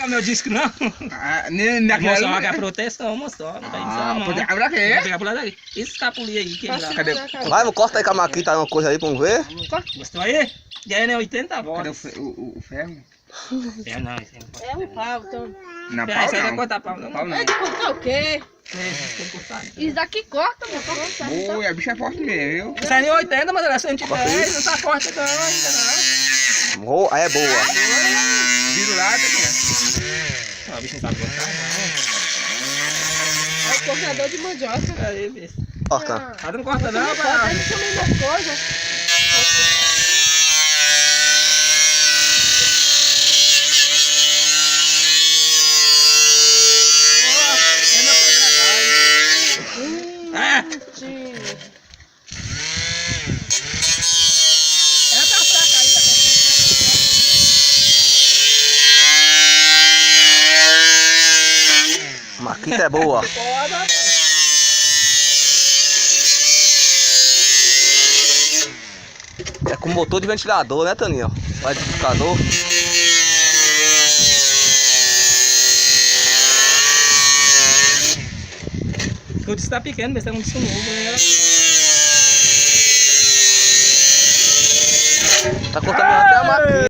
pegar meu disco, não. Moço, olha a proteção, moço. Não tá isso, não. Pra quê? Vai pegar por lá daí. Esse capulinho aí, quebrado. Cadê? Vai, corta aí com a maquita uma coisa aí pra ver. Gostou aí? Já é 80 voltas. Cadê o ferro? É, não, isso aí É um pau, então. Na não. pau Isso aí vai não. cortar pau, não. Pau não. É de cortar o quê? Tem que cortar. Isso daqui corta, meu. Oi, a bicha é forte mesmo, viu? Isso aí é 80, mas era 110, não tá forte não, ainda não. Aí é boa. Viro lá, Não, o bicho não sabe cortar, É o cortador de mandioca. não. Aí, bicho. Corta. Ah, não corta não, Corta, pá. ele também das coisas. É, Sim. ela tá fraca ainda, Maquita é boa. foda. É com motor de ventilador, né, Taninho? Vai de ventilador. O disco tá pequeno, mas é um disco novo, né? Tá contaminando até a maquita.